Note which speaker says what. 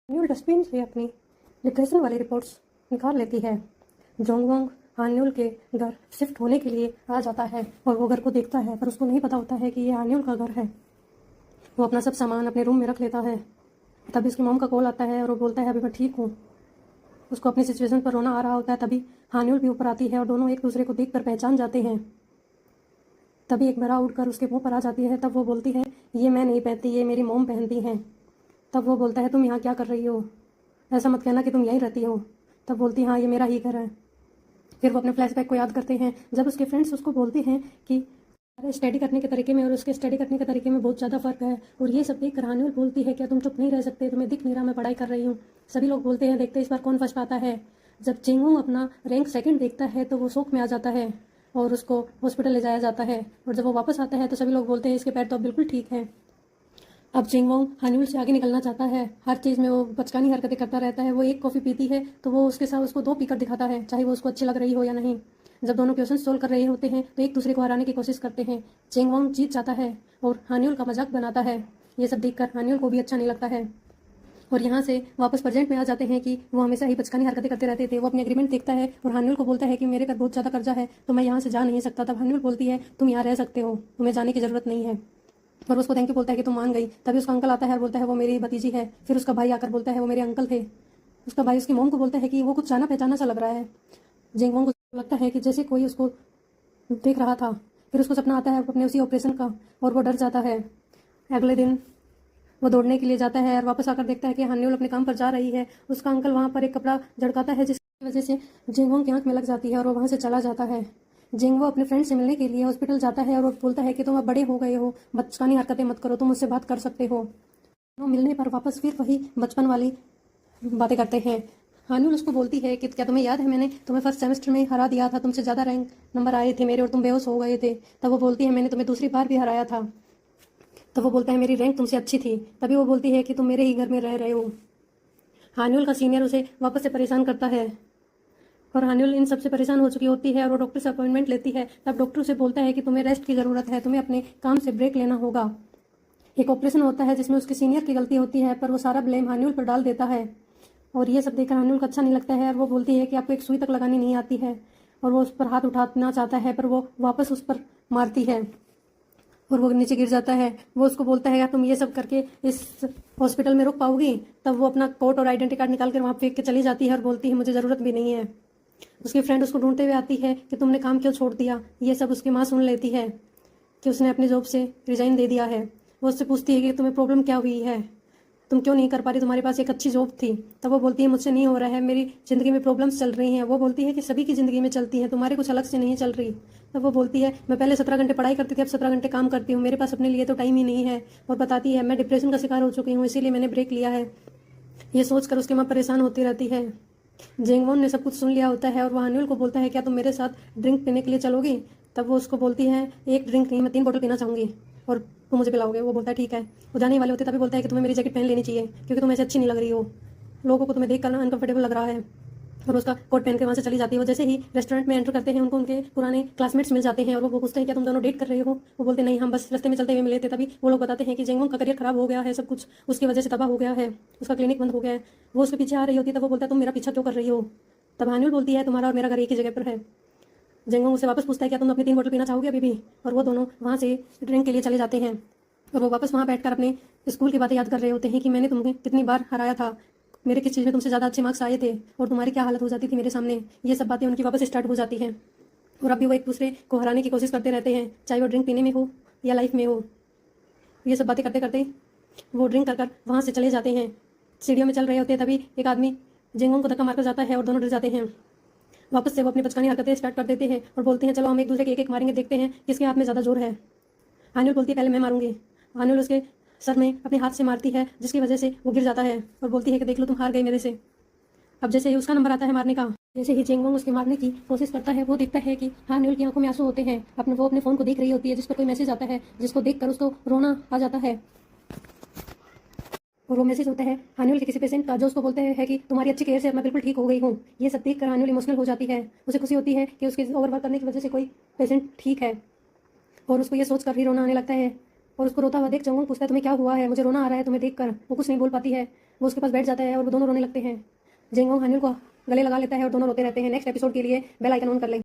Speaker 1: Hanyul dustbin से अपनी depression वाली रिपोर्ट्स निकाल लेती है। जोंगवोंग हान्युल के घर शिफ्ट होने के लिए आ जाता है और वो घर को देखता है, पर उसको नहीं पता होता है कि ये हान्युल का घर है। वो अपना सब सामान अपने रूम में रख लेता है। तभी उसकी मॉम का कॉल आता है और वो बोलता है अभी मैं ठीक हूँ। उसको अपनी सिचुएशन पर रोना आ रहा होता है। तभी हान्युल भी ऊपर आती है और दोनों एक दूसरे को देखकर पहचान जाते हैं। तभी एक बरा उड़कर उसके मुंह पर आ जाती है। तब वो बोलती है ये मैं नहीं पहनती, ये मेरी मॉम पहनती हैं। तब वो बोलता है तुम यहाँ क्या कर रही हो, ऐसा मत कहना कि तुम यहीं रहती हो। तब बोलती हाँ ये मेरा ही घर है। फिर वो अपने फ्लैशबैक को याद करते हैं जब उसके फ्रेंड्स उसको बोलते हैं कि अरे स्टडी करने के तरीके में और उसके स्टडी करने के तरीके में बहुत ज़्यादा फर्क है। और ये सब देख कर हान्युल बोलती है क्या तुम चुप नहीं रह सकते, तुम्हें दिख नहीं रहा मैं पढ़ाई कर रही हूँ। सभी लोग बोलते हैं देखते इस बार कौन फर्स्ट पाता है। जब जिंगवोंग अपना रैंक सेकंड देखता है तो वो शौक में आ जाता है और उसको हॉस्पिटल ले जाया जाता है। और जब वो वापस आता है तो सभी लोग बोलते हैं इसके पैर तो अब बिल्कुल ठीक है। अब जिंगवोंग हान्युल से आगे निकलना चाहता है। हर चीज़ में वो बचकानी हरकतें करता रहता है। वो एक कॉफ़ी पीती है तो वो उसके साथ उसको 2 पीकर दिखाता है, चाहे वो उसको अच्छी लग रही हो या नहीं। जब दोनों क्वेश्चन सोल्व कर रहे होते हैं तो एक दूसरे को हराने की कोशिश करते हैं। जिंगवोंग जीत जाता है और हान्युल का मजाक बनाता है। ये सब देखकर हान्युल को भी अच्छा नहीं लगता है। और यहाँ से वापस प्रेजेंट में आ जाते हैं कि वो हमेशा ही बचकानी हरकतें करते रहते थे। वो अपने एग्रीमेंट देखता है और हान्युल को बोलता है कि मेरे पर बहुत ज़्यादा कर्जा है तो मैं यहाँ से जा नहीं सकता। तब हान्युल बोलती है तुम यहाँ रह सकते हो, तुम्हें जाने की ज़रूरत नहीं है। और उसको थैंक यू बोलता है कि तुम मान गई। तभी उसका अंकल आता है और बोलता है वो मेरी भतीजी है। फिर उसका भाई आकर बोलता है वो मेरे अंकल थे। उसका भाई उसकी मॉम को बोलता है कि वो कुछ जाना पहचाना सा लग रहा है। जिंगवोंग को लगता है कि जैसे कोई उसको देख रहा था। फिर उसको सपना आता है अपने उसी ऑपरेशन का और वो डर जाता है। अगले दिन वो दौड़ने के लिए जाता है और वापस आकर देखता है कि हान्युल अपने काम पर जा रही है। उसका अंकल वहाँ पर एक कपड़ा झड़काता है जिसकी वजह से जिंगवोंग की आंख में लग जाती है और वो वहाँ से चला जाता है। जिंगवो अपने फ्रेंड से मिलने के लिए हॉस्पिटल जाता है और वो बोलता है कि तुम अब बड़े हो गए हो, बचकानी हरकतें मत करो, तुम मुझसे बात कर सकते हो। दोनों मिलने पर वापस फिर वही बचपन वाली बातें करते हैं। हान्युल उसको बोलती है कि क्या तुम्हें याद है मैंने तुम्हें फर्स्ट सेमेस्टर में हरा दिया था, तुमसे ज़्यादा रैंक नंबर आए थे मेरे और तुम बेहोश हो गए थे। तब वो बोलती है मैंने तुम्हें दूसरी बार भी हराया था। तब वो बोलता है मेरी रैंक तुमसे अच्छी थी। तभी वो बोलती है कि तुम मेरे ही घर में रह रहे हो। हान्युल का सीनियर उसे वापस से परेशान करता है और हान्युल इन सबसे परेशान हो चुकी होती है और वो डॉक्टर से अपॉइंटमेंट लेती है। तब डॉक्टर उसे बोलता है कि तुम्हें रेस्ट की ज़रूरत है, तुम्हें अपने काम से ब्रेक लेना होगा। एक ऑपरेशन होता है जिसमें उसके सीनियर की गलती होती है पर वो सारा ब्लेम हान्युल पर डाल देता है। और ये सब देखकर हान्युल को अच्छा नहीं लगता है और वो बोलती है कि आपको एक सुई तक लगानी नहीं आती है। और वो उस पर हाथ उठाना चाहता है पर वो वापस उस पर मारती है और वो नीचे गिर जाता है। वो उसको बोलता है यार तुम ये सब करके इस हॉस्पिटल में रुक पाओगी। तब वो अपना कोट और आइडेंटिटी कार्ड निकाल कर वहाँ फेंक के चली जाती है और बोलती है मुझे ज़रूरत भी नहीं है। उसकी फ्रेंड उसको ढूंढते हुए आती है कि तुमने काम क्यों छोड़ दिया। ये सब उसकी माँ सुन लेती है कि उसने अपनी जॉब से रिजाइन दे दिया है। वो उससे पूछती है कि तुम्हें प्रॉब्लम क्या हुई है, तुम क्यों नहीं कर पा रही, तुम्हारे पास एक अच्छी जॉब थी। तब वो बोलती है मुझसे नहीं हो रहा है, मेरी ज़िंदगी में प्रॉब्लम्स चल रही हैं। वो बोलती है कि सभी की ज़िंदगी में चलती हैं, तुम्हारे कुछ अलग से नहीं चल रही। तब वो बोलती है मैं पहले 17 घंटे पढ़ाई करती थी, अब 17 घंटे काम करती हूँ, मेरे पास अपने लिए तो टाइम ही नहीं है। और बताती है मैं डिप्रेशन का शिकार हो चुकी हूँ, इसीलिए मैंने ब्रेक लिया है। ये सोचकर उसकी माँ परेशान होती रहती है। जेंगवॉन ने सब कुछ सुन लिया होता है और वो हान्युल को बोलता है क्या तुम मेरे साथ ड्रिंक पीने के लिए चलोगी। तब वो उसको बोलती है एक ड्रिंक नहीं मैं 3 बोतल पीना चाहूँगी और तुम मुझे पिलाओगे। वो बोलता है ठीक है। वो जाने वाले होते तभी बोलता है कि तुम्हें मेरी जैकेट पहन लेनी चाहिए क्योंकि तुम ऐसे अच्छी नहीं लग रही हो, लोगों को तुम्हें देख कर ना अनकंफर्टेबल लग रहा है। और उसका कोट पहन के वहाँ से चली जाती है। वो जैसे ही रेस्टोरेंट में एंटर करते हैं उनको उनके पुराने क्लासमेट्स मिल जाते हैं और वो पूछते हैं क्या तुम दोनों डेट कर रहे हो। वो बोलते नहीं हम बस रास्ते में चलते हुए मिले थे। तभी वो लोग बताते हैं कि जेंगवोंग का करियर खराब हो गया है, सब कुछ उसकी वजह से तबाह हो गया है, उसका क्लिनिक बंद हो गया है। वो उसके पीछे आ रही होती है तब वो बोलता है तुम मेरा पीछा क्यों कर रही हो। तब हान्युल बोलती है तुम्हारा और मेरा घर एक ही जगह पर है। जेंगवोंग उससे वापस पूछता है क्या तुम अपनी 3 बोतल पीना चाहोगे अभी भी। और वो दोनों वहाँ से ड्रिंक के लिए चले जाते हैं और वो वापस वहाँ बैठकर अपने स्कूल की बातें याद कर रहे होते हैं कि मैंने तुम्हें कितनी बार हराया था, मेरे किस चीज़ में तुमसे ज़्यादा अच्छे मार्क्स आए थे और तुम्हारी क्या हालत हो जाती थी मेरे सामने। ये सब बातें उनकी वापस स्टार्ट हो जाती हैं और अभी वो एक दूसरे को हराने की कोशिश करते रहते हैं, चाहे वो ड्रिंक पीने में हो या लाइफ में हो। ये सब बातें करते करते वो ड्रिंक कर वहाँ से चले जाते हैं। सीढ़ियों में चल रहे होते हैं तभी एक आदमी जेंगवोंग को धक्का मारकर जाता है और दोनों डर जाते हैं। वापस से वो अपनी बचकानी हरकतें स्टार्ट कर देते हैं और बोलते हैं चलो हम एक दूसरे के एक एक मारेंगे, देखते हैं किसके हाथ में ज़्यादा जोर है। हान्युल बोलती है पहले मैं मारूंगी। हान्युल उसके सर में अपने हाथ से मारती है जिसकी वजह से वो गिर जाता है और बोलती है कि देख लो तुम हार गई मेरे से। अब जैसे ही उसका नंबर आता है मारने का, जैसे ही जेंगवोंग उसके मारने की कोशिश करता है वो देखता है कि हान्युल की आंखों में आंसू होते हैं। वो अपने फ़ोन को देख रही होती है जिस पर कोई मैसेज आता है जिसको देखकर उसको रोना आ जाता है। और वो मैसेज होता है हान्युल के किसी पेशेंट का जो उसको बोलते हैं कि तुम्हारी अच्छी केयर से मैं बिल्कुल ठीक हो गई हूँ। ये सब देखकर हान्युल इमोशनल हो जाती है। उसे खुशी होती है कि उसके ओवरवर्क करने की वजह से कोई पेशेंट ठीक है और उसको ये सोचकर ही रोना आने लगता है। और उसको रोता हुआ देख जेंगवोंग पूछता है तुम्हें क्या हुआ है, मुझे रोना आ रहा है तुम्हें देखकर। वो कुछ नहीं बोल पाती है वो उसके पास बैठ जाता है और वो दोनों रोने लगते हैं। जेंगोंग हान्यूल को गले लगा लेता है और दोनों रोते रहते हैं। नेक्स्ट एपिसोड के लिए बेल आइकन ऑन कर लें।